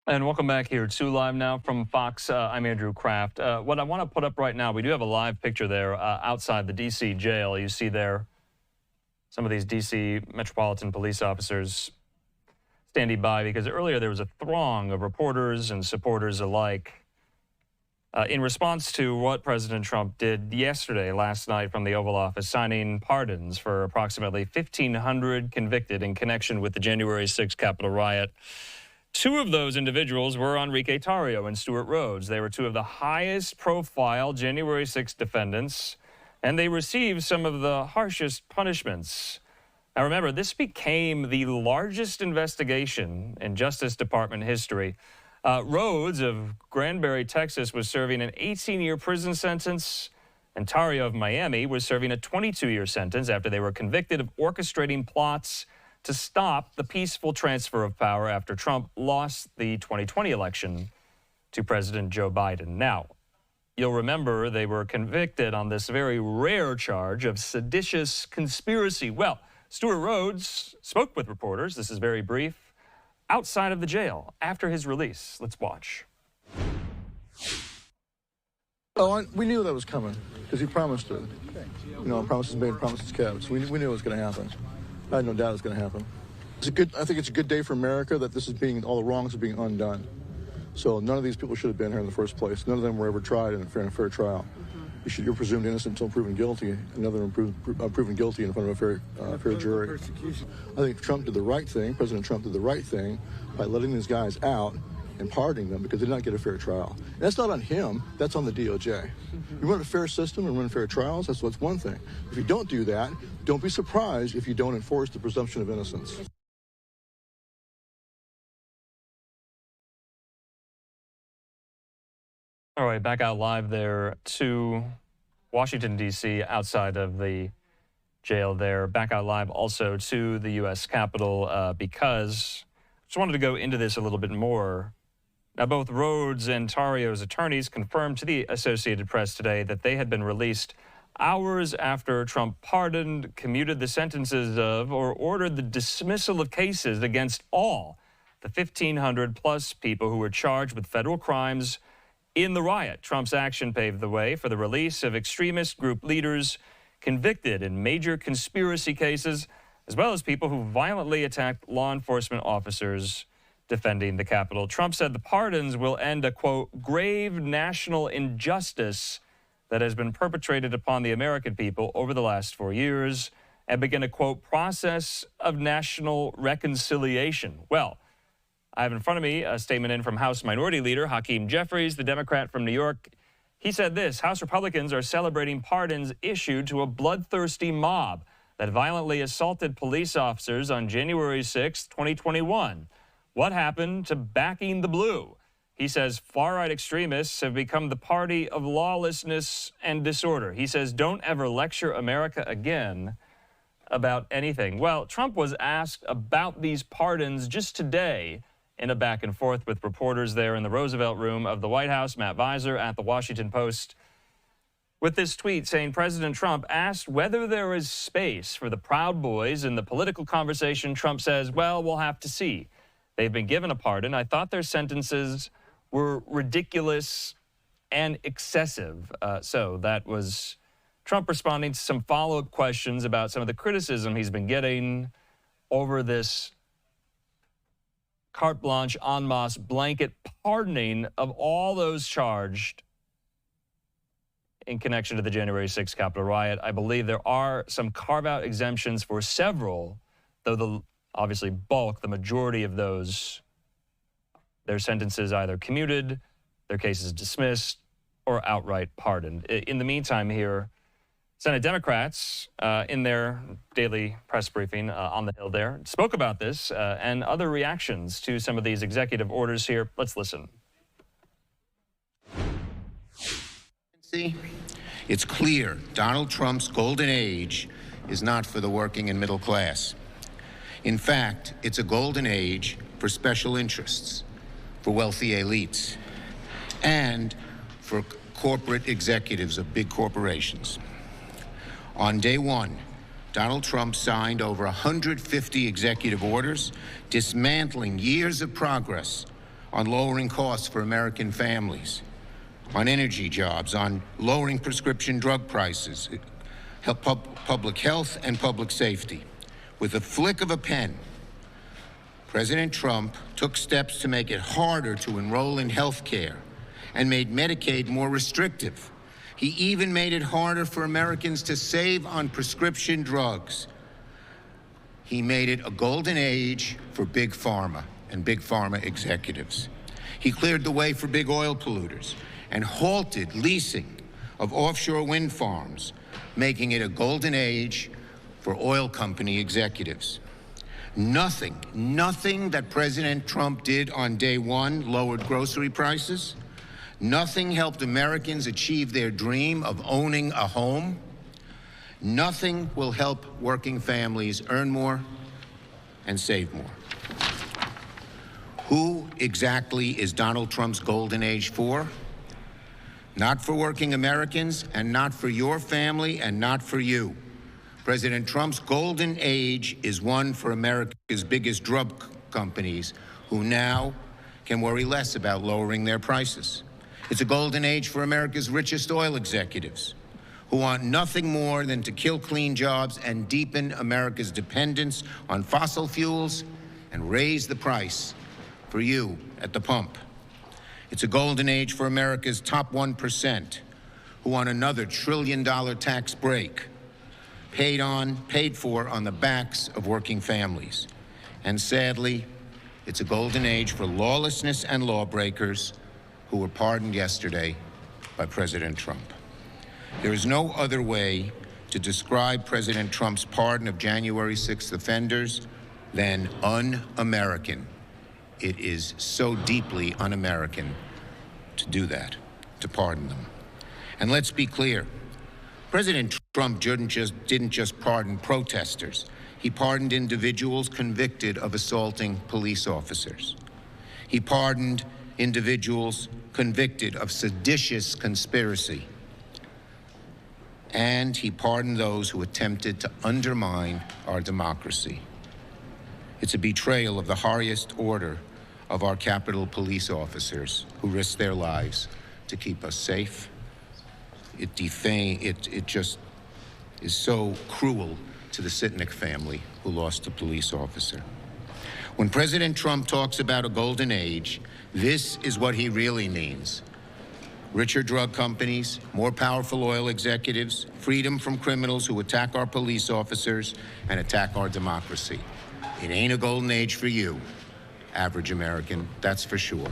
And welcome back here to Live Now from Fox. I'm Andrew Kraft. What I want to put up right now, we do have a live picture there outside the D.C. jail. You see there some of these D.C. Metropolitan Police officers standing by because earlier there was a throng of reporters and supporters alike in response to what President Trump did last night from the Oval Office, signing pardons for approximately 1,500 convicted in connection with the January 6th Capitol riot. Two of those individuals were Enrique Tarrio and Stuart Rhodes. They were two of the highest profile January 6th defendants, and they received some of the harshest punishments. Now remember, this became the largest investigation in Justice Department history. Rhodes of Granbury, Texas, was serving an 18-year prison sentence, and Tarrio of Miami was serving a 22-year sentence after they were convicted of orchestrating plots to stop the peaceful transfer of power after Trump lost the 2020 election to President Joe Biden. Now, you'll remember they were convicted on this very rare charge of seditious conspiracy. Well, Stuart Rhodes spoke with reporters, this is very brief, outside of the jail after his release. Let's watch. Oh, we knew that was coming because he promised it. You know, promises made, promises kept. So we knew it was going to happen. I had no doubt it was going to happen. I think it's a good day for America that all the wrongs are being undone. So none of these people should have been here in the first place. None of them were ever tried in a fair trial. You're presumed innocent until proven guilty. Another proven guilty in front of a fair jury. I think Trump did the right thing. President Trump did the right thing by letting these guys out and pardoning them because they did not get a fair trial. And that's not on him. That's on the DOJ. You run a fair system and run fair trials. That's one thing. If you don't do that, don't be surprised if you don't enforce the presumption of innocence. All right, back out live there to Washington, D.C., outside of the jail there. Back out live also to the U.S. Capitol because I just wanted to go into this a little bit more. Now, both Rhodes and Tarrio's attorneys confirmed to the Associated Press today that they had been released hours after Trump pardoned, commuted the sentences of, or ordered the dismissal of cases against all the 1,500-plus people who were charged with federal crimes in the riot. Trump's action paved the way for the release of extremist group leaders convicted in major conspiracy cases, as well as people who violently attacked law enforcement officers defending the Capitol. Trump said the pardons will end a, quote, grave national injustice that has been perpetrated upon the American people over the last 4 years and begin a, quote, process of national reconciliation. Well, I have in front of me a statement in from House Minority Leader Hakeem Jeffries, the Democrat from New York. He said this: House Republicans are celebrating pardons issued to a bloodthirsty mob that violently assaulted police officers on January 6, 2021. What happened to backing the blue? He says far-right extremists have become the party of lawlessness and disorder. He says don't ever lecture America again about anything. Well, Trump was asked about these pardons just today in a back and forth with reporters there in the Roosevelt Room of the White House. Matt Visor at the Washington Post with this tweet saying President Trump asked whether there is space for the Proud Boys in the political conversation. Trump says, well, we'll have to see. They've been given a pardon. I thought their sentences were ridiculous and excessive. So that was Trump responding to some follow-up questions about some of the criticism he's been getting over this carte blanche, en masse, blanket pardoning of all those charged in connection to the January 6th Capitol riot. I believe there are some carve-out exemptions for several, though the obviously bulk, the majority of those, their sentences either commuted, their cases dismissed, or outright pardoned. In the meantime here, Senate Democrats, in their daily press briefing on the Hill there, spoke about this and other reactions to some of these executive orders here. Let's listen. It's clear Donald Trump's golden age is not for the working and middle class. In fact, it's a golden age for special interests, for wealthy elites, and for corporate executives of big corporations. On day one, Donald Trump signed over 150 executive orders dismantling years of progress on lowering costs for American families, on energy jobs, on lowering prescription drug prices, public health and public safety. With a flick of a pen, President Trump took steps to make it harder to enroll in health care and made Medicaid more restrictive. He even made it harder for Americans to save on prescription drugs. He made it a golden age for big pharma and big pharma executives. He cleared the way for big oil polluters and halted leasing of offshore wind farms, making it a golden age for oil company executives. Nothing that President Trump did on day one lowered grocery prices. Nothing helped Americans achieve their dream of owning a home. Nothing will help working families earn more and save more. Who exactly is Donald Trump's golden age for? Not for working Americans, and not for your family, and not for you. President Trump's golden age is one for America's biggest drug companies, who now can worry less about lowering their prices. It's a golden age for America's richest oil executives, who want nothing more than to kill clean jobs and deepen America's dependence on fossil fuels and raise the price for you at the pump. It's a golden age for America's top 1%, who want another $1 trillion tax break, paid for on the backs of working families. And sadly, it's a golden age for lawlessness and lawbreakers who were pardoned yesterday by President Trump. There is no other way to describe President Trump's pardon of January 6th offenders than un-American. It is so deeply un-American to do that, to pardon them. And let's be clear, President Trump didn't just pardon protesters. He pardoned individuals convicted of assaulting police officers. He pardoned individuals convicted of seditious conspiracy. And he pardoned those who attempted to undermine our democracy. It's a betrayal of the highest order of our Capitol police officers who risked their lives to keep us safe. It just is so cruel to the Sitnick family who lost a police officer. When President Trump talks about a golden age, this is what he really means. Richer drug companies, more powerful oil executives, freedom from criminals who attack our police officers and attack our democracy. It ain't a golden age for you, average American, that's for sure.